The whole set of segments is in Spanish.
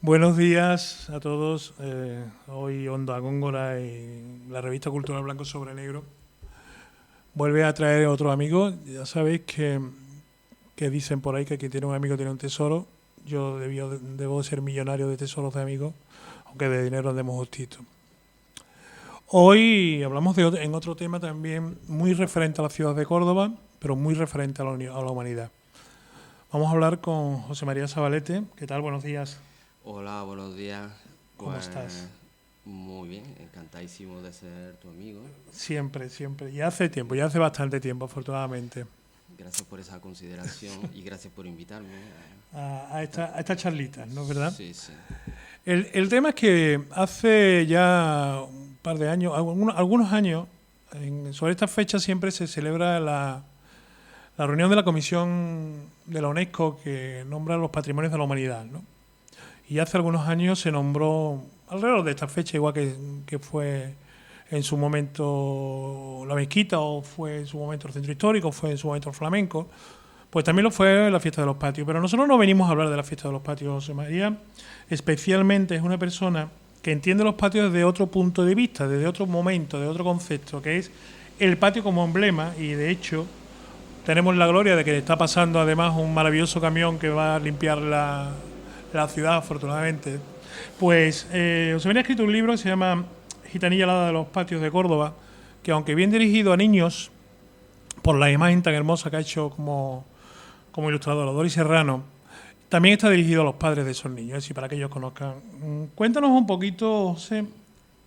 Buenos días a todos. Hoy Onda Góngora y la revista Cultural Blanco sobre Negro vuelve a traer otro amigo. Ya sabéis que dicen por ahí que quien tiene un amigo tiene un tesoro. Yo debo ser millonario de tesoros de amigos, aunque de dinero andemos justito. Hoy hablamos en otro tema también muy referente a la ciudad de Córdoba, pero muy referente a a la humanidad. Vamos a hablar con José María Sabalete. ¿Qué tal? Buenos días. Hola, buenos días. ¿Cómo Pues estás? muy bien, encantadísimo de ser tu amigo. Siempre, siempre. Ya hace tiempo, ya hace bastante tiempo, afortunadamente, Gracias por esa consideración y gracias por invitarme a a estas charlitas, ¿no es verdad? Sí, sí. El tema es que hace ya un par de años, algunos años, sobre esta fecha siempre se celebra la reunión de la Comisión de la UNESCO que nombra los patrimonios de la humanidad, ¿no? Y hace algunos años se nombró, alrededor de esta fecha, igual que fue en su momento la mezquita, o fue en su momento el centro histórico, o fue en su momento el flamenco, pues también lo fue la fiesta de los patios. Pero nosotros no venimos a hablar de la fiesta de los patios. José María especialmente es una persona que entiende los patios desde otro punto de vista, desde otro momento, de otro concepto, que es el patio como emblema. Y de hecho tenemos la gloria de que está pasando además un maravilloso camión que va a limpiar la ciudad, afortunadamente. Pues José María ha escrito un libro que se llama Gitanilla alada de los patios de Córdoba, que aunque bien dirigido a niños, por la imagen tan hermosa que ha hecho como ilustradora Doris Serrano, también está dirigido a los padres de esos niños, es decir, para que ellos conozcan. Cuéntanos un poquito, José,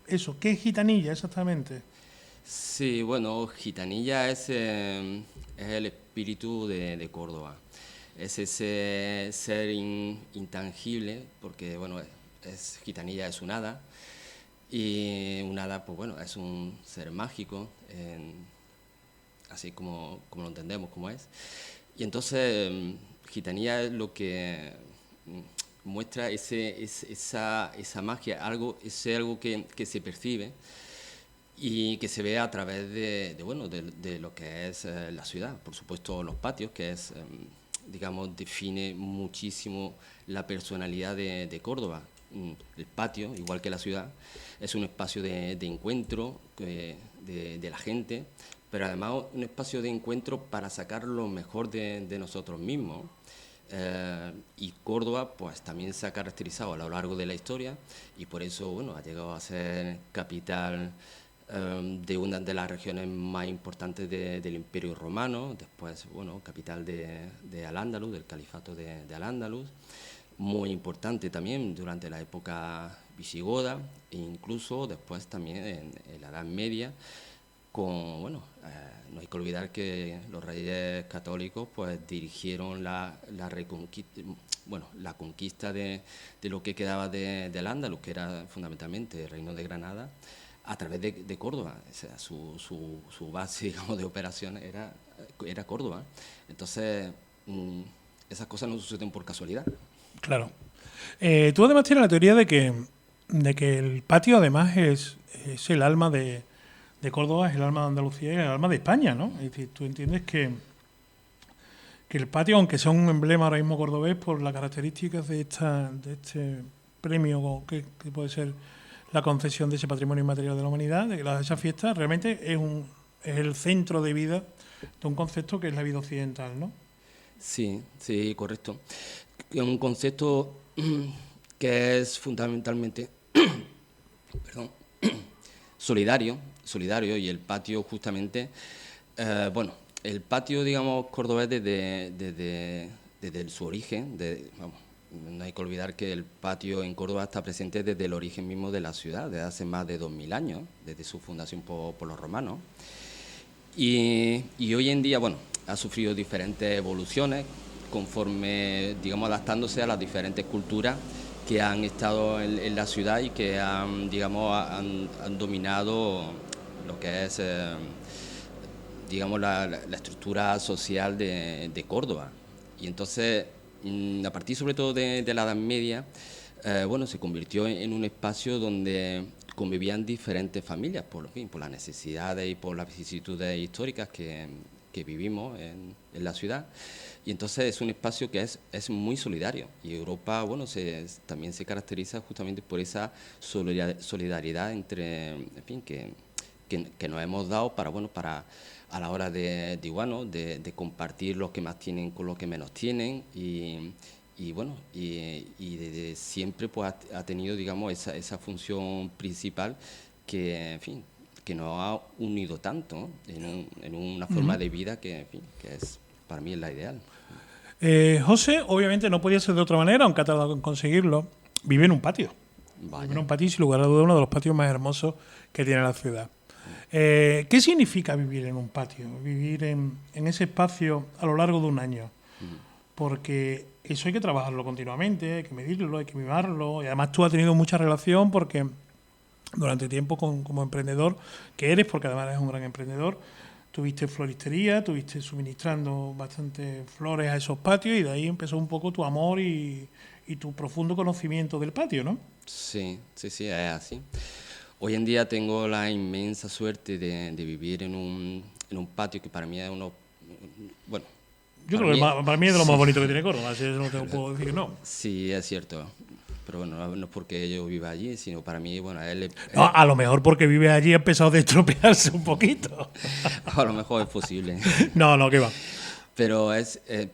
eso, ¿qué es gitanilla exactamente? Sí, bueno, Gitanilla es el espíritu de Córdoba. Es ese ser intangible, porque bueno, Gitanilla es un hada, y un hada, pues bueno, es un ser mágico, así como lo entendemos, como es. Y entonces, Gitanía es lo que muestra esa magia, algo que se percibe y que se ve a través bueno, de lo que es la ciudad. Por supuesto, los patios, que es, digamos, define muchísimo la personalidad de Córdoba. El patio, igual que la ciudad, es un espacio de encuentro de la gente, pero además un espacio de encuentro para sacar lo mejor de nosotros mismos. Y Córdoba pues también se ha caracterizado a lo largo de la historia y por eso bueno, ha llegado a ser capital de una de las regiones más importantes del Imperio Romano, después bueno, capital de Al-Ándalus, del Califato de Al-Ándalus, muy importante también durante la época visigoda e incluso después también en la Edad Media con, bueno, no hay que olvidar que los reyes católicos pues dirigieron la conquista de lo que quedaba del Ándalus, que era fundamentalmente el reino de Granada, a través de Córdoba. O sea, su base, digamos, de operaciones era Córdoba. Entonces, esas cosas no suceden por casualidad. Claro. Tú además tienes la teoría de que el patio además es el alma de Córdoba, es el alma de Andalucía y el alma de España, ¿no? Es decir, tú entiendes que el patio, aunque sea un emblema ahora mismo cordobés por las características de este premio que puede ser la concesión de ese patrimonio inmaterial de la humanidad, de esa fiesta, realmente es el centro de vida de un concepto que es la vida occidental, ¿no? Sí, sí, correcto. Es un concepto que es fundamentalmente, perdón, solidario y el patio justamente, bueno, el patio, digamos, cordobés desde su origen, vamos, no hay que olvidar que el patio en Córdoba está presente desde el origen mismo de la ciudad, desde hace más de 2000 años, desde su fundación por los romanos. Y hoy en día, bueno, ha sufrido diferentes evoluciones conforme, digamos, adaptándose a las diferentes culturas que han estado en la ciudad y que han, digamos, han dominado lo que es, digamos, la estructura social de Córdoba. Y entonces, a partir sobre todo de la Edad Media, bueno, se convirtió en un espacio donde convivían diferentes familias por las necesidades y por las vicisitudes históricas que vivimos en la ciudad. Y entonces es un espacio que es muy solidario. Y Europa, bueno, también se caracteriza justamente por esa solidaridad entre, en fin, que nos hemos dado para, bueno, para a la hora de compartir los que más tienen con los que menos tienen. Y bueno, y desde siempre pues ha tenido, digamos, esa función principal que, en fin, que nos ha unido tanto, ¿no? en una forma de vida que, en fin, que es, para mí es la ideal. José, obviamente no podía ser de otra manera, aunque ha tardado en conseguirlo, vive en un patio. Vaya. Vive en un patio y sin lugar a duda uno de los patios más hermosos que tiene la ciudad. ¿Qué significa vivir en un patio? Vivir en ese espacio a lo largo de un año. Porque eso hay que trabajarlo continuamente, hay que medirlo, hay que mimarlo. Y además tú has tenido mucha relación porque durante tiempo como emprendedor que eres, porque además eres un gran emprendedor, tuviste floristería, tuviste suministrando bastante flores a esos patios y de ahí empezó un poco tu amor y tu profundo conocimiento del patio, ¿no? Sí, es así. Hoy en día tengo la inmensa suerte de vivir en un patio que para mí es uno... Bueno, yo creo que para mí es de lo más bonito que tiene Córdoba, así no te puedo decir que no. Sí, es cierto. Pero bueno, no es porque yo viva allí, sino para mí, bueno, No, a lo mejor porque vive allí ha empezado a estropearse un poquito. A lo mejor es posible. No, qué va. Pero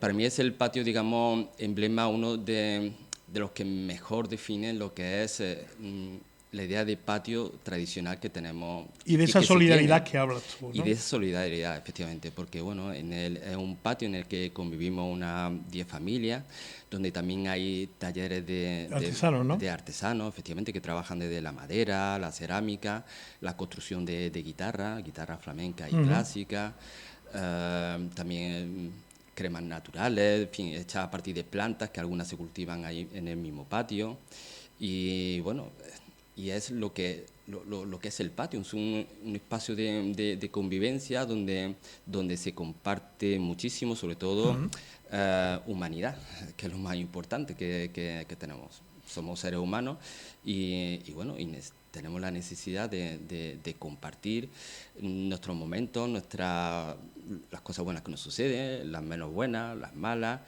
para mí es el patio, digamos, emblema, uno de los que mejor definen lo que es la idea de patio tradicional que tenemos. Y de esa solidaridad que hablas tú, ¿no? Y de esa solidaridad, efectivamente, porque bueno, es un patio en el que convivimos unas 10 familias, donde también hay talleres de artesanos, ¿no? De artesanos, efectivamente, que trabajan desde la madera, la cerámica, la construcción de guitarra flamenca y clásica, también cremas naturales, en fin, hechas a partir de plantas que algunas se cultivan ahí en el mismo patio. Y bueno, y es lo que es el patio, es un espacio de convivencia donde se comparte muchísimo, sobre todo humanidad, que es lo más importante que tenemos. Somos seres humanos y bueno, tenemos la necesidad de compartir nuestros momentos, las cosas buenas que nos suceden, las menos buenas, las malas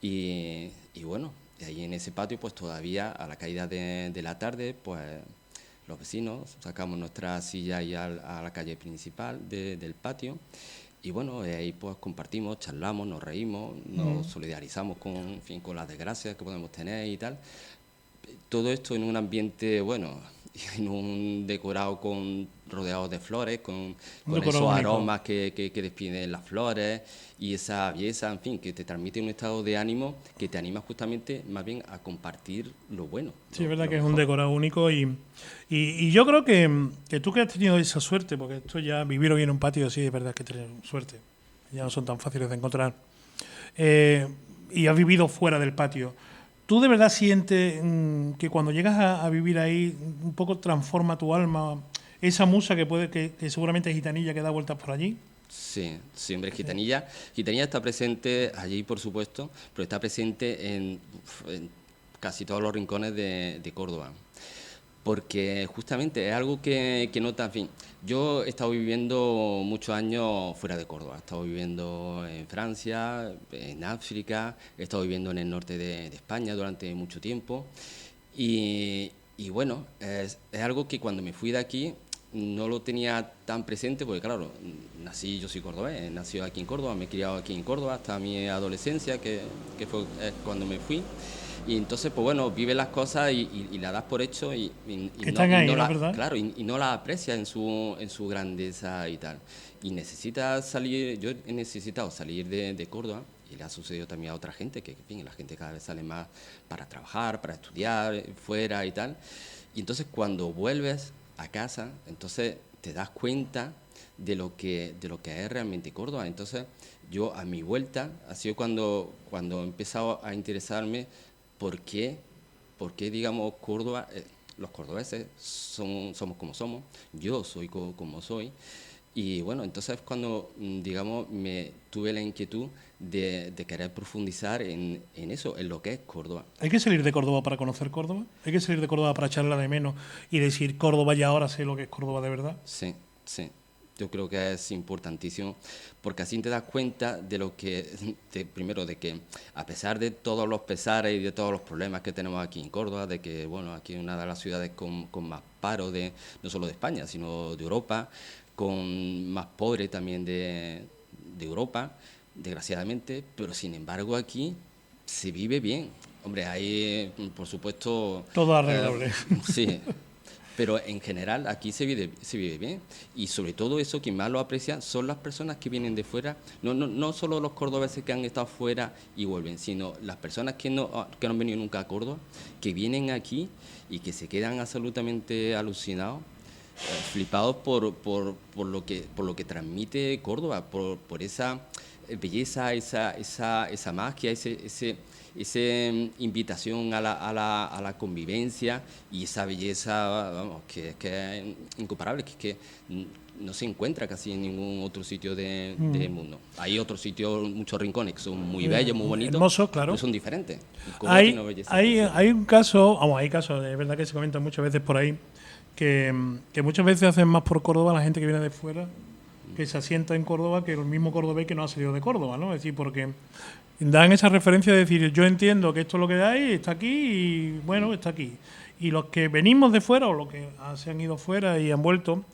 y bueno, y ahí en ese patio pues todavía a la caída de la tarde pues los vecinos sacamos nuestra silla ahí a la calle principal del patio y bueno, ahí pues compartimos, charlamos, nos reímos, nos solidarizamos en fin, con las desgracias que podemos tener y tal. Todo esto en un ambiente, bueno, en un decorado rodeado de flores, con esos aromas que despiden las flores y esa belleza, en fin, que te transmite un estado de ánimo que te anima justamente más bien a compartir lo bueno. Sí, es verdad que es un decorado único y yo creo que tú que has tenido esa suerte, porque esto ya vivir hoy en un patio sí es verdad que tener suerte, ya no son tan fáciles de encontrar, y has vivido fuera del patio. ¿Tú de verdad sientes que cuando llegas a vivir ahí un poco transforma tu alma, esa musa que seguramente es gitanilla que da vueltas por allí? Sí, hombre, Gitanilla está presente allí, por supuesto, pero está presente en casi todos los rincones de Córdoba. Porque justamente es algo que nota, en fin, yo he estado viviendo muchos años fuera de Córdoba, he estado viviendo en Francia, en África, he estado viviendo en el norte de España durante mucho tiempo y bueno, es algo que cuando me fui de aquí no lo tenía tan presente porque claro, yo soy cordobés, he nacido aquí en Córdoba, me he criado aquí en Córdoba hasta mi adolescencia, que fue cuando me fui. Y entonces, pues bueno, vives las cosas y las das por hecho y están ahí, ¿no? ¿Verdad? Claro, y no las aprecias en su grandeza y tal. Y necesitas salir, yo he necesitado salir de Córdoba, y le ha sucedido también a otra gente, que en fin, la gente cada vez sale más para trabajar, para estudiar, fuera y tal. Y entonces cuando vuelves a casa, entonces te das cuenta de lo que es realmente Córdoba. Entonces yo a mi vuelta ha sido cuando he empezado a interesarme por qué digamos Córdoba, los cordobeses somos como somos, yo soy como soy. Y bueno, entonces cuando, digamos, me tuve la inquietud de querer profundizar en eso, en lo que es Córdoba. ¿Hay que salir de Córdoba para conocer Córdoba? ¿Hay que salir de Córdoba para echarla de menos y decir Córdoba y ahora sé lo que es Córdoba de verdad? Sí. Yo creo que es importantísimo, porque así te das cuenta de lo que, primero, de que a pesar de todos los pesares y de todos los problemas que tenemos aquí en Córdoba, de que, bueno, aquí es una de las ciudades con más paro, no solo de España, sino de Europa, con más pobre también de Europa, desgraciadamente, pero sin embargo aquí se vive bien. Hombre, hay, por supuesto... Todo arreglable. Sí, pero en general aquí se vive bien, y sobre todo eso quien más lo aprecia son las personas que vienen de fuera, no solo los cordobeses que han estado fuera y vuelven, sino las personas que no han venido nunca a Córdoba, que vienen aquí y que se quedan absolutamente alucinados, flipados por lo que transmite Córdoba, por esa belleza, esa magia, esa invitación a la convivencia, y esa belleza, vamos, que es incomparable, que es que no se encuentra casi en ningún otro sitio del mundo. Hay otros sitios, muchos rincones que son muy bellos, muy bonitos, hermosos, claro, pero son diferentes. Hay un caso, vamos, hay casos, es verdad que se comentan muchas veces por ahí, que muchas veces hacen más por Córdoba la gente que viene de fuera, que se asienta en Córdoba, que el mismo cordobés que no ha salido de Córdoba, ¿no? Es decir, porque dan esa referencia de decir, yo entiendo que esto es lo que hay, está aquí y, bueno, está aquí. Y los que venimos de fuera o los que se han ido fuera y han vuelto,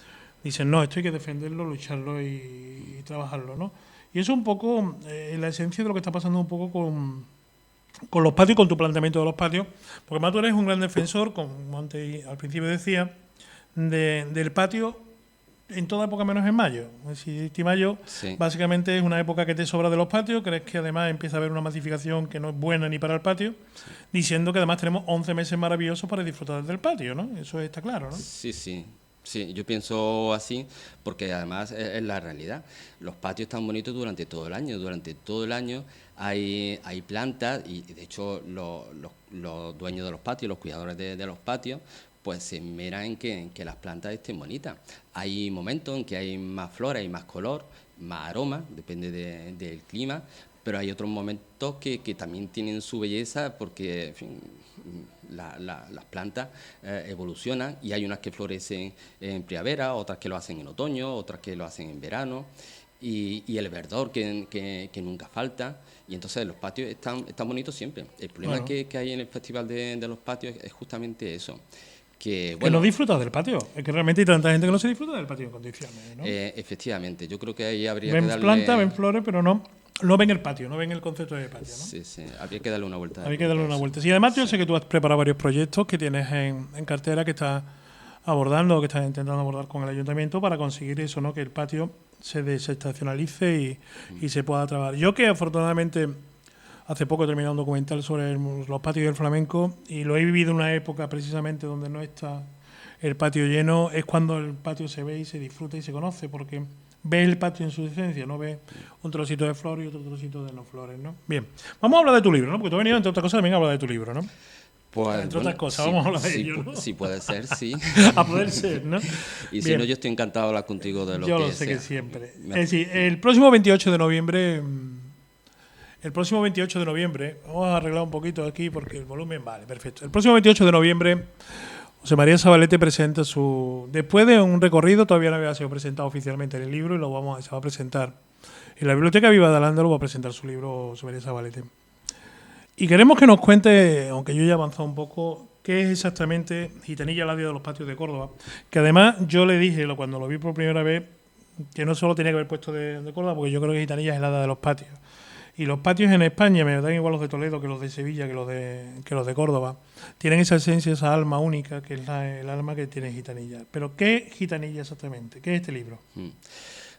dicen, no, esto hay que defenderlo, lucharlo y trabajarlo, ¿no? Y eso es un poco la esencia de lo que está pasando un poco con los patios y con tu planteamiento de los patios, porque además tú eres un gran defensor, como antes al principio decía, del patio en toda época menos en mayo. Es decir, este mayo Sí. básicamente es una época que te sobra de los patios, crees que además empieza a haber una masificación que no es buena ni para el patio, diciendo que además tenemos 11 meses maravillosos para disfrutar del patio, ¿no? Eso está claro, ¿no? Sí, yo pienso así porque además es la realidad. Los patios están bonitos durante todo el año. Durante todo el año hay plantas, y de hecho los dueños de los patios, los cuidadores de los patios, pues se esmeran en que las plantas estén bonitas. Hay momentos en que hay más flora y más color, más aroma, depende del clima, pero hay otros momentos que también tienen su belleza porque, en fin, las plantas evolucionan, y hay unas que florecen en primavera, otras que lo hacen en otoño, otras que lo hacen en verano, y el verdor que nunca falta, y entonces los patios están bonitos siempre. El problema Bueno. que hay en el Festival de los Patios es justamente eso. Que no disfrutas del patio. Es que realmente hay tanta gente que no se disfruta del patio en condiciones, ¿no? Efectivamente, yo creo que ahí habría Ven que darle... plantas, ven flores, pero no ven el patio, no ven el concepto de patio, ¿no? Sí, habría que darle una vuelta. Habría que darle una vuelta. Sí, además yo sé que tú has preparado varios proyectos que tienes en cartera, que estás abordando, que estás intentando abordar con el ayuntamiento para conseguir eso, ¿no? Que el patio se desestacionalice y se pueda trabajar. Yo que afortunadamente hace poco he terminado un documental sobre los patios del flamenco, y lo he vivido en una época precisamente donde no está el patio lleno, es cuando el patio se ve y se disfruta y se conoce, porque ves el patio en su esencia, no ves un trocito de flores y otro trocito de no flores, ¿no? Bien, vamos a hablar de tu libro, ¿no? Porque tú has venido, entre otras cosas, también a hablar de tu libro, ¿no? Pues, Entre otras cosas, vamos a hablar de ello, ¿no? Sí, puede ser, sí. A poder ser, ¿no? Y si Bien. no, yo estoy encantado de hablar contigo de lo Yo que lo sé sea. que siempre. Es decir, el próximo 28 de noviembre... vamos a arreglar un poquito aquí porque el volumen... Vale, perfecto. El próximo 28 de noviembre, José María Zabalete presenta su... Después de un recorrido, todavía no había sido presentado oficialmente el libro, y se va a presentar en la Biblioteca Viva de Al-Ándalus, va a presentar su libro José María Zabalete. Y queremos que nos cuente, aunque yo ya he avanzado un poco, qué es exactamente Gitanilla, la Día de los Patios de Córdoba. Que además yo le dije, cuando lo vi por primera vez, que no solo tenía que haber puesto de Córdoba, porque yo creo que Gitanilla es la Hada de los Patios. Y los patios en España, me dan igual los de Toledo que los de Sevilla, que los de Córdoba, tienen esa esencia, esa alma única, que es el alma que tiene Gitanilla. Pero ¿qué es Gitanilla exactamente? ¿Qué es este libro?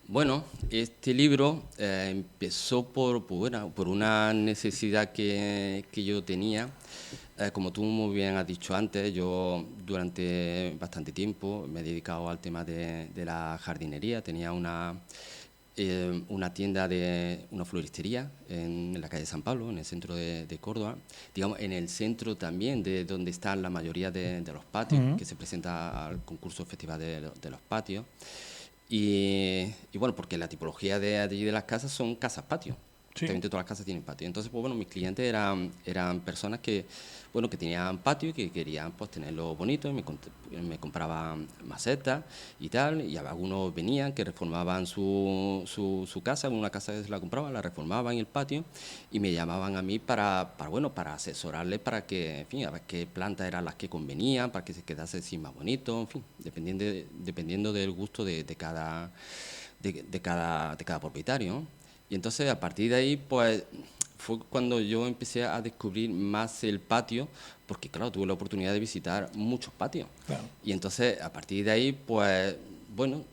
Bueno, este libro empezó por una necesidad que yo tenía. Como tú muy bien has dicho antes, yo durante bastante tiempo me he dedicado al tema de la jardinería. Tenía una tienda una floristería en la calle San Pablo, en el centro de Córdoba, digamos en el centro también de donde están la mayoría de los patios, que se presenta al concurso Festival de los Patios. Y bueno, porque la tipología de allí de las casas son casas patio. Prácticamente todas las casas tienen patio. Entonces, pues bueno, mis clientes eran personas que, bueno, que tenían patio y que querían pues tenerlo bonito, y me compraban macetas y tal, y algunos venían que reformaban su casa, una casa que se la compraban, la reformaban en el patio, y me llamaban a mí bueno, para asesorarles, para que, en fin, a ver qué plantas eran las que convenían, para que se quedase así más bonito, en fin, dependiendo del gusto de cada propietario, ¿no? Y entonces a partir de ahí, pues fue cuando yo empecé a descubrir más el patio, porque claro, tuve la oportunidad de visitar muchos patios. Claro. Y entonces a partir de ahí, pues bueno,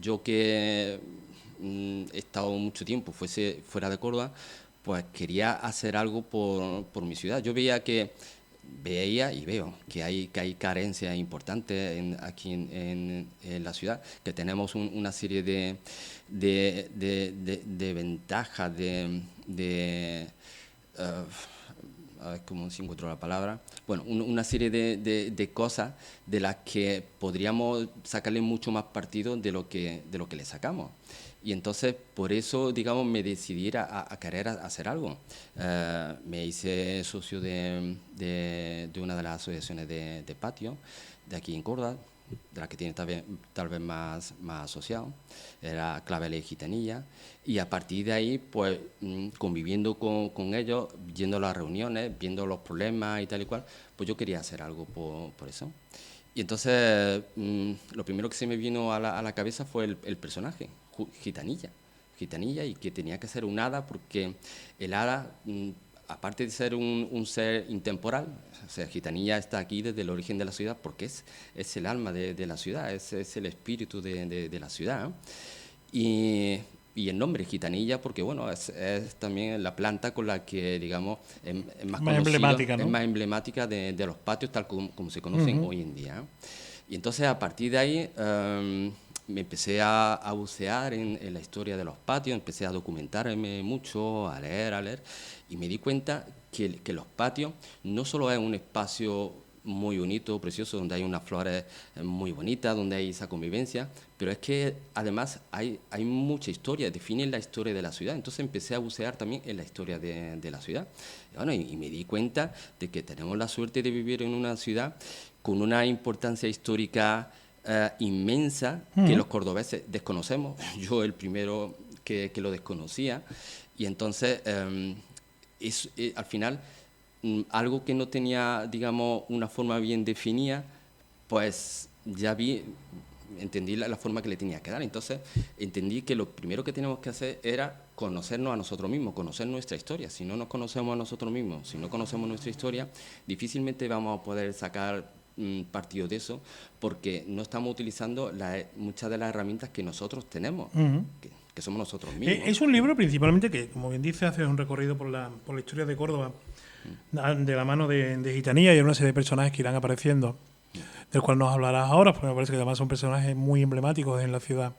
yo que he estado mucho tiempo fuera de Córdoba, pues quería hacer algo por mi ciudad. Yo veía y veo que hay carencias importantes aquí en la ciudad, que tenemos una serie de ventajas, a ver cómo se encuentro la palabra, bueno, una serie de cosas de las que podríamos sacarle mucho más partido de lo que le sacamos. Y entonces, por eso, digamos, me decidí a querer hacer algo. Me hice socio de una de las asociaciones de patio de aquí en Córdoba, de la que tiene tal vez más asociado, era Claveles y Gitanilla, y a partir de ahí, pues, conviviendo con ellos, yendo a las reuniones, viendo los problemas y tal y cual, pues yo quería hacer algo por eso. Y entonces, lo primero que se me vino a la cabeza fue el personaje, Gitanilla, y que tenía que ser un hada, porque el hada, aparte de ser un ser intemporal, o sea, Gitanilla está aquí desde el origen de la ciudad, porque es el alma de la ciudad, es el espíritu de la ciudad, ¿no? Y el nombre Gitanilla, porque bueno, es también la planta con la que, digamos, es más emblemática, ¿no? es más emblemática de los patios, tal como se conocen hoy en día, ¿no? Y entonces, a partir de ahí, me empecé a bucear en la historia de los patios, empecé a documentarme mucho, a leer, y me di cuenta que los patios no solo es un espacio muy bonito, precioso, donde hay unas flores muy bonitas, donde hay esa convivencia, pero es que además hay mucha historia, definen la historia de la ciudad. Entonces empecé a bucear también en la historia de la ciudad. Y, bueno, y me di cuenta de que tenemos la suerte de vivir en una ciudad con una importancia histórica inmensa, que los cordobeses desconocemos. Yo el primero que lo desconocía. Y entonces, al final, algo que no tenía, digamos, una forma bien definida, pues ya entendí la forma que le tenía que dar. Entonces entendí que lo primero que tenemos que hacer era conocernos a nosotros mismos, conocer nuestra historia. Si no nos conocemos a nosotros mismos, si no conocemos nuestra historia, difícilmente vamos a poder sacar partido de eso, porque no estamos utilizando muchas de las herramientas que nosotros tenemos, que somos nosotros mismos. Es un libro principalmente que, como bien dice, hace un recorrido por la historia de Córdoba, de la mano de Gitanilla, y hay una serie de personajes que irán apareciendo, del cual nos hablarás ahora, porque me parece que además son personajes muy emblemáticos en la ciudad.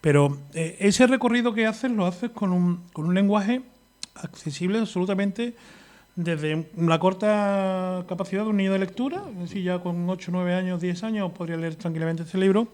Pero ese recorrido que haces, lo haces con un lenguaje accesible absolutamente, desde la corta capacidad de un niño de lectura, es decir, ya con 8, 9 años, 10 años podría leer tranquilamente este libro,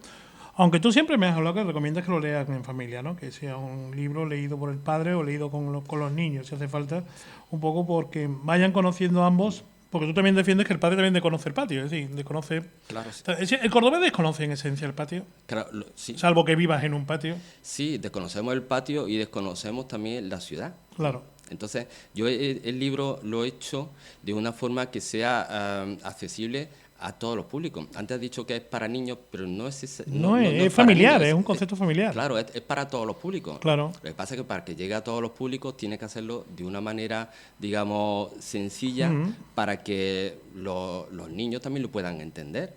aunque tú siempre me has hablado que recomiendas que lo leas en familia, ¿no? Que sea un libro leído por el padre o leído con los niños, si hace falta, un poco porque vayan conociendo ambos, porque tú también defiendes que el padre también desconoce el patio, es decir, desconoce... Claro, sí. El cordobés desconoce en esencia el patio, Claro, sí. salvo que vivas en un patio. Sí, desconocemos el patio y desconocemos también la ciudad. Claro. Entonces, yo el libro lo he hecho de una forma que sea accesible a todos los públicos. Antes has dicho que es para niños, pero no es ese, No, es es para familiar, niños, es un concepto familiar. Claro, es para todos los públicos. Claro. Lo que pasa es que para que llegue a todos los públicos tiene que hacerlo de una manera, digamos, sencilla, para que los niños también lo puedan entender.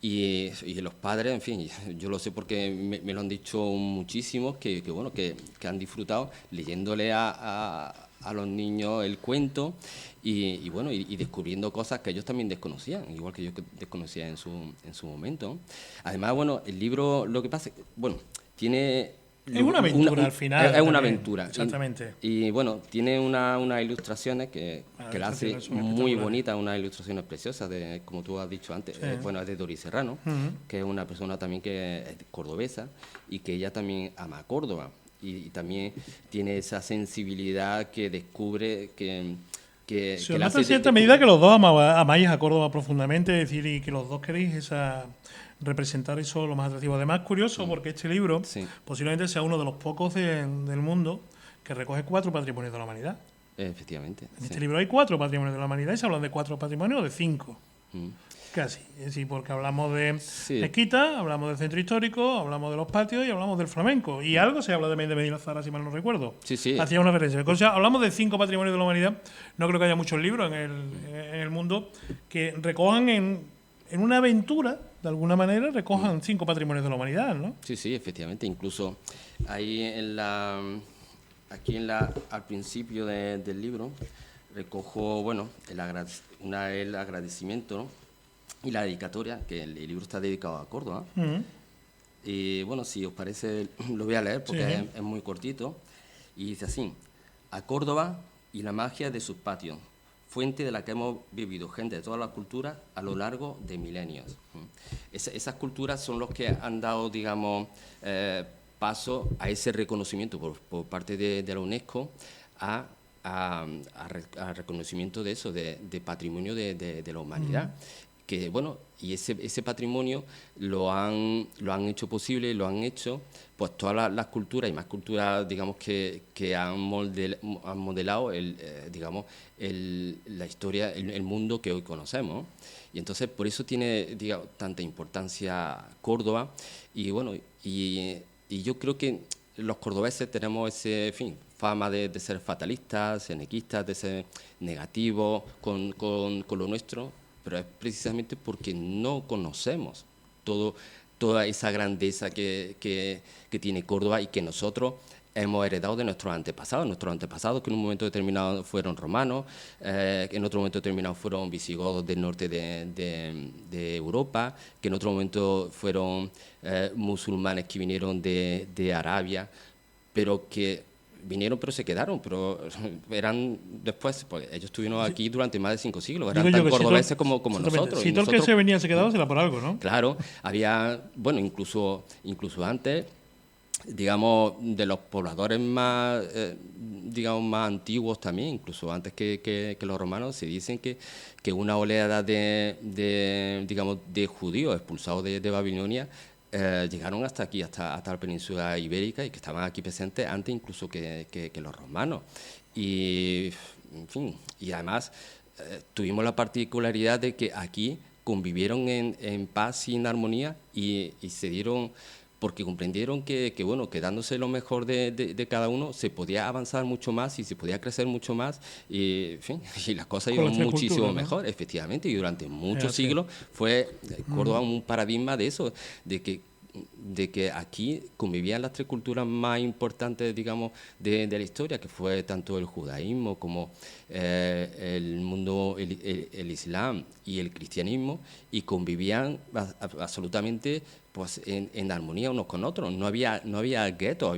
Y los padres, en fin, yo lo sé porque me lo han dicho muchísimos, que han disfrutado leyéndole a los niños el cuento y descubriendo cosas que ellos también desconocían, igual que yo desconocía en su momento. Además, bueno, el libro, lo que pasa es que, bueno, tiene... Es una aventura al final. Es una aventura. Exactamente. Y bueno, tiene unas ilustraciones que la hace muy bonita, unas ilustraciones preciosas, como tú has dicho antes. Sí. Es de Doris Serrano, que es una persona también que es cordobesa y que ella también ama Córdoba. y también tiene esa sensibilidad que descubre Se que os la nota en hace cierta medida que los dos amáis a Córdoba profundamente, es decir, y que los dos queréis representar eso lo más atractivo. Además, curioso, porque este libro Sí, posiblemente sea uno de los pocos del mundo que recoge 4 patrimonios de la humanidad. efectivamente, En sí. este libro hay 4 patrimonios de la humanidad y se hablan de 4 patrimonios o de 5. Mm. Casi. Es decir, porque hablamos de Sí, mezquita, hablamos del centro histórico, hablamos de los patios y hablamos del flamenco. Y algo se habla también de Medinazara, si mal no recuerdo. sí, sí. Hacía una referencia. O sea, hablamos de 5 patrimonios de la humanidad. No creo que haya muchos libros en el mundo que recojan en una aventura, de alguna manera, recojan 5 patrimonios de la humanidad, ¿no? Sí, sí, efectivamente. Incluso ahí al principio del libro recojo, bueno, el agradecimiento, ¿no? Y la dedicatoria, que el libro está dedicado a Córdoba. Mm. Y bueno, si os parece, lo voy a leer porque Sí. es muy cortito. Y dice así: a Córdoba y la magia de sus patios, fuente de la que hemos vivido gente de todas las culturas a lo largo de milenios. Esas culturas son los que han dado, digamos, paso a ese reconocimiento por parte de la UNESCO a reconocimiento de eso, de patrimonio de la humanidad. Que bueno, y ese patrimonio lo han hecho posible, lo han hecho pues todas las culturas y más culturas, digamos, que han modelado digamos, la historia, el mundo que hoy conocemos. Y entonces por eso tiene, digamos, tanta importancia Córdoba. Y bueno, y yo creo que los cordobeses tenemos ese, en fin, fama de ser fatalistas, enequistas, de ser negativos con lo nuestro, pero es precisamente porque no conocemos toda esa grandeza que tiene Córdoba y que nosotros hemos heredado de nuestros antepasados que en un momento determinado fueron romanos, que en otro momento determinado fueron visigodos del norte de Europa, que en otro momento fueron musulmanes que vinieron de Arabia, pero que vinieron pero se quedaron, pero eran después, pues ellos estuvieron aquí durante más de 5 siglos, eran Digo yo tan que cordobeses como exactamente. nosotros. Si Y todo el que nosotros, se venía se quedaba, será por algo, ¿no? claro, había, bueno, incluso antes, digamos, de los pobladores más, digamos, más antiguos también, incluso antes que los romanos, se dicen que una oleada digamos, de judíos expulsados de Babilonia llegaron hasta aquí, hasta la península ibérica, y que estaban aquí presentes antes incluso que los romanos. Y, en fin, y además tuvimos la particularidad de que aquí convivieron en paz y en armonía y se dieron, porque comprendieron bueno, que dándose lo mejor de cada uno se podía avanzar mucho más y se podía crecer mucho más y, en fin, y las cosas Con iban las tres muchísimo culturas, ¿no? mejor, efectivamente, y durante Es muchos así. siglos fue Córdoba un paradigma de eso, de que aquí convivían las tres culturas más importantes, digamos, de la historia, que fue tanto el judaísmo como el mundo, el islam y el cristianismo, y convivían absolutamente pues en armonía unos con otros. No había guetos,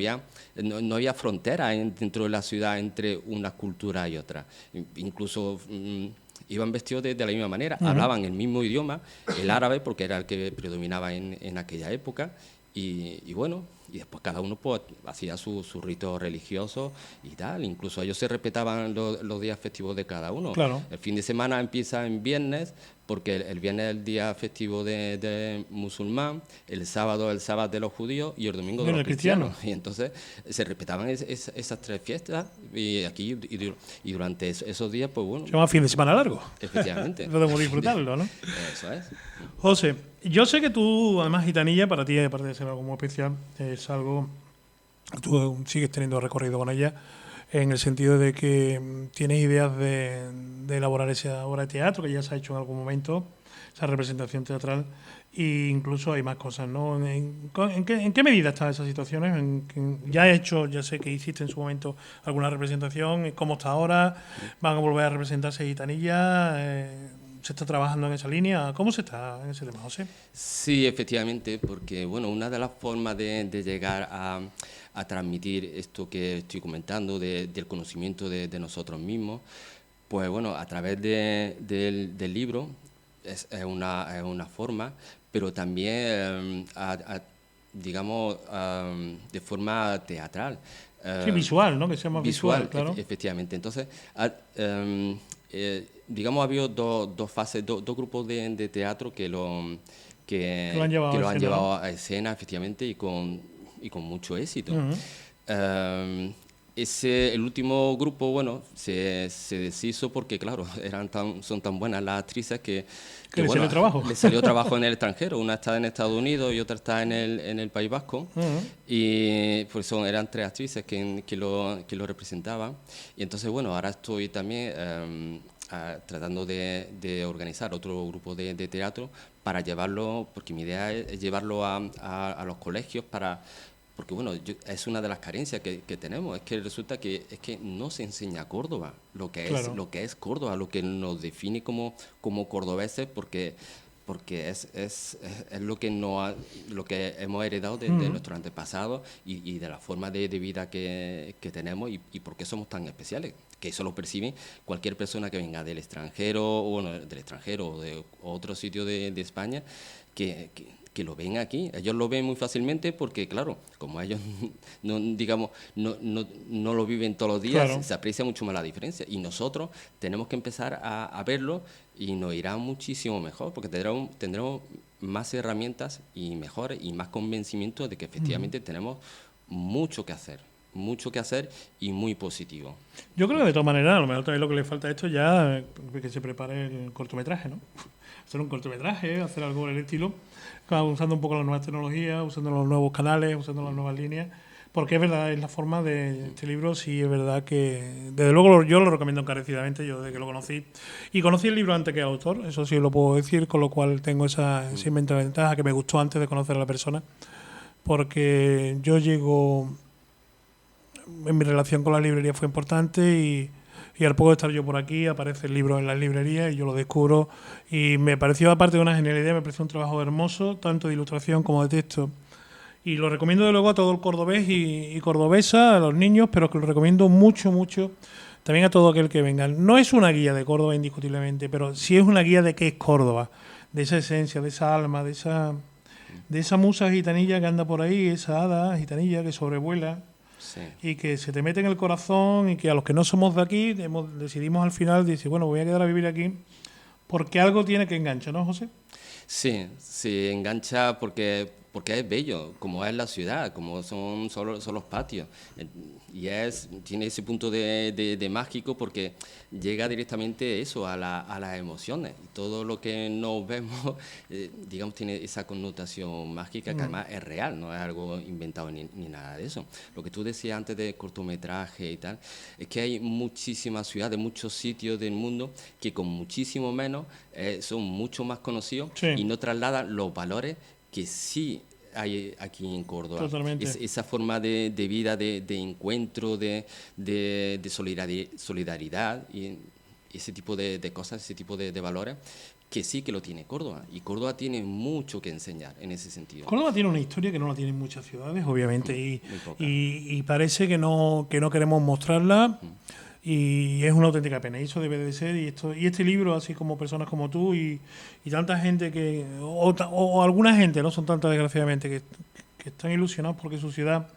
no había frontera dentro de la ciudad entre una cultura y otra. Incluso iban vestidos de la misma manera, hablaban el mismo idioma, el árabe, porque era el que predominaba en aquella época, y bueno, y después cada uno pues hacía su rito religioso y tal. Incluso ellos se respetaban los días festivos de cada uno. Claro. El fin de semana empieza en viernes, porque el viernes es el día festivo de musulmán, el sábado es el sábado de los judíos y el domingo de los cristianos. Y entonces se respetaban esas tres fiestas y aquí y durante esos días, pues bueno. Se llama fin de semana largo. Efectivamente. Podemos disfrutarlo, ¿no? Eso es. José, yo sé que tú, además, gitanilla, para ti, aparte de ser algo muy especial, es algo. Tú sigues teniendo recorrido con ella, en el sentido de que tienes ideas de elaborar esa obra de teatro que ya se ha hecho en algún momento, esa representación teatral, e incluso hay más cosas, ¿no? ¿En qué medida están esas situaciones? Ya sé que hiciste en su momento alguna representación, ¿cómo está ahora? ¿Van a volver a representarse gitanilla? ¿Se está trabajando en esa línea? ¿Cómo se está en ese tema, José? Sí, efectivamente, porque bueno, una de las formas de llegar a transmitir esto que estoy comentando, del conocimiento de nosotros mismos, pues bueno, a través del libro es una forma, pero también digamos, de forma teatral. Sí, visual, ¿no? Que sea más visual, claro. Efectivamente. Entonces, digamos, ha habido dos fases, dos grupos de teatro que Que lo han llevado que a lo han escena, llevado ¿no? a escena, efectivamente, y con mucho éxito. Ujú. El último grupo, bueno, se deshizo porque, claro, son tan buenas las actrices Que le bueno, sale trabajo. les salió trabajo en el extranjero. Una está en Estados Unidos y otra está en el País Vasco. Ujú. Y pues eran tres actrices que lo representaban. Y entonces, bueno, ahora estoy también tratando de organizar otro grupo de teatro para llevarlo, porque mi idea es llevarlo a los colegios porque bueno, es una de las carencias que tenemos, es que resulta es que no se enseña Córdoba, Claro. lo que es Córdoba, lo que nos define como cordobeses, porque es lo que lo que hemos heredado de Ujú. nuestros antepasados y de la forma de vida que tenemos y por qué somos tan especiales, que eso lo percibe cualquier persona que venga del extranjero, o bueno, del extranjero o de otro sitio de España, que lo ven aquí. Ellos lo ven muy fácilmente porque, claro, como ellos no, digamos, no lo viven todos los días, Claro. se aprecia mucho más la diferencia. Y nosotros tenemos que empezar a verlo y nos irá muchísimo mejor porque tendremos más herramientas y mejores y más convencimiento de que efectivamente tenemos mucho que hacer y muy positivo. Yo creo que de todas maneras, a lo mejor también lo que le falta a esto ya que se prepare el cortometraje, ¿no? Hacer un cortometraje, hacer algo por el estilo, claro, usando un poco las nuevas tecnologías, usando los nuevos canales, usando las nuevas líneas, porque es verdad, es la forma de este libro, sí es verdad que, desde luego yo lo recomiendo encarecidamente, yo desde que lo conocí, y conocí el libro antes que el autor, eso sí lo puedo decir, con lo cual tengo esa inmensa ventaja que me gustó antes de conocer a la persona, porque yo llego en mi relación con la librería fue importante y al poco de estar yo por aquí aparece el libro en las librerías y yo lo descubro y me pareció, aparte de una genialidad, me pareció un trabajo hermoso, tanto de ilustración como de texto. Y lo recomiendo de luego a todo el cordobés y cordobesa, a los niños, pero que lo recomiendo mucho, mucho también a todo aquel que venga. No es una guía de Córdoba indiscutiblemente, pero sí es una guía de qué es Córdoba, de esa esencia, de esa alma, de esa musa gitanilla que anda por ahí, esa hada gitanilla que sobrevuela Sí. y que se te mete en el corazón y que a los que no somos de aquí decidimos al final, decir, bueno, voy a quedar a vivir aquí porque algo tiene que enganchar, ¿no, José? Sí, sí, engancha porque es bello, como es la ciudad, como son los patios. Y tiene ese punto de mágico porque llega directamente eso, a las emociones. Y todo lo que nos vemos, digamos, tiene esa connotación mágica que además es real, no es algo inventado ni nada de eso. Lo que tú decías antes de cortometraje y tal, es que hay muchísimas ciudades, muchos sitios del mundo que con muchísimo menos son mucho más conocidos y Sí, no trasladan los valores que sí hay aquí en Córdoba. totalmente. Esa forma de vida, de encuentro, de solidaridad y ese tipo de cosas, ese tipo de valores, que sí que lo tiene Córdoba. Y Córdoba tiene mucho que enseñar en ese sentido. Córdoba tiene una historia que no la tienen muchas ciudades, obviamente, Muy poca. y parece que no queremos mostrarla. Y es una auténtica pena, y eso debe de ser. Y este libro, así como personas como tú y tanta gente o alguna gente, no son tantas desgraciadamente, que están ilusionados porque su ciudad,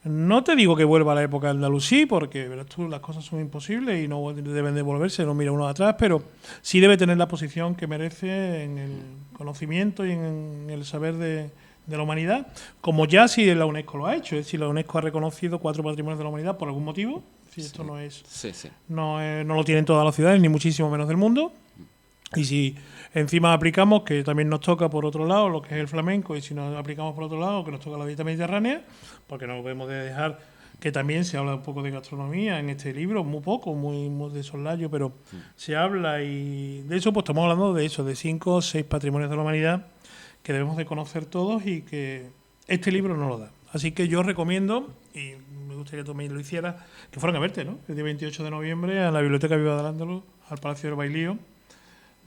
no te digo que vuelva a la época de Andalusí, porque verás tú, las cosas son imposibles y no deben de volverse, no mira uno atrás, pero sí debe tener la posición que merece en el conocimiento y en el saber de la humanidad, como ya si la UNESCO lo ha hecho, es decir, la UNESCO ha reconocido 4 patrimonios de la humanidad por algún motivo. Si Sí, esto no es, sí, sí. no lo tienen todas las ciudades, ni muchísimo menos del mundo. Y si encima aplicamos, que también nos toca por otro lado, lo que es el flamenco, y si nos aplicamos por otro lado, que nos toca la dieta mediterránea, porque no podemos dejar que también se habla un poco de gastronomía en este libro, muy poco, muy de soslayo, pero se habla y de eso pues estamos hablando de eso, de 5 o 6 patrimonios de la humanidad que debemos de conocer todos y que este libro no lo da. Así que yo recomiendo, y me gustaría que tú me lo hicieras, que fueran a verte, ¿no? El día 28 de noviembre a la Biblioteca Viva del Andaluz, al Palacio del Bailío,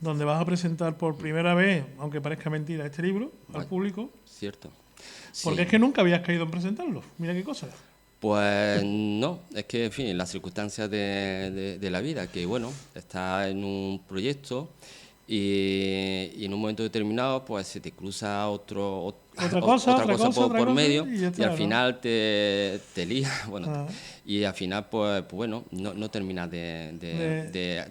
donde vas a presentar por primera vez, aunque parezca mentira, este libro al público, Cierto. porque Sí. es que nunca habías caído en presentarlo. Mira qué cosa. Pues no, es que, en fin, las circunstancias de la vida, que bueno, está en un proyecto y en un momento determinado pues se te cruza Otra cosa por medio y ya está, y al ¿no? final te lía, bueno, Ah. y al final pues bueno, no terminas de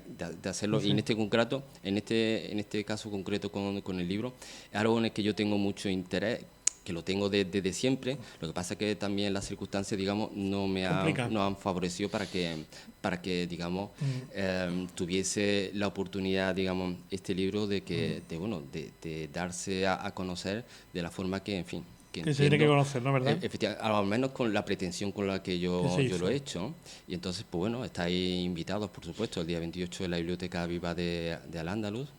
hacerlo. Y en este concreto, en este caso concreto con el libro, es algo en el que yo tengo mucho interés, que lo tengo desde siempre. Lo que pasa es que también las circunstancias, digamos, Complica. no han favorecido para que digamos, tuviese la oportunidad, digamos, este libro de darse a conocer de la forma que, en fin, que Que se tiene que entiendo, conocer, ¿no? ¿Verdad? efectivamente, al menos con la pretensión con la que Que se yo lo hizo. he hecho, ¿no? Y entonces, pues bueno, estáis invitados, por supuesto, el día 28 en la Biblioteca Viva de Al-Ándalus,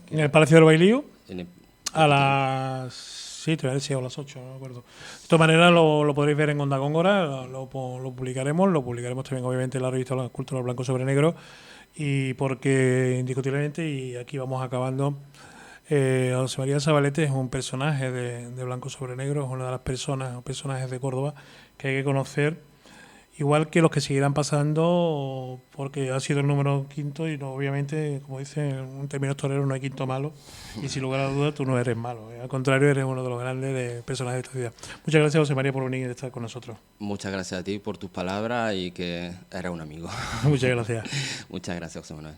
En el Palacio del Bailío, en el- a efectivamente. las 7, a ver si a las 8, no me acuerdo. De todas maneras, lo podréis ver en Onda Góngora, lo publicaremos también, obviamente, en la revista Cultura Blanco sobre Negro, y porque, indiscutiblemente, y aquí vamos acabando, José María Zabalete es un personaje de Blanco sobre Negro, es una de las personajes de Córdoba que hay que conocer, igual que los que seguirán pasando, porque ha sido el número quinto y no, obviamente, como dicen en términos toreros, no hay quinto malo. Y sin lugar a dudas, tú no eres malo. Al contrario, eres uno de los grandes personajes de esta ciudad. Muchas gracias, José María, por venir y estar con nosotros. Muchas gracias a ti por tus palabras y que eres un amigo. Muchas gracias. Muchas gracias, José Manuel.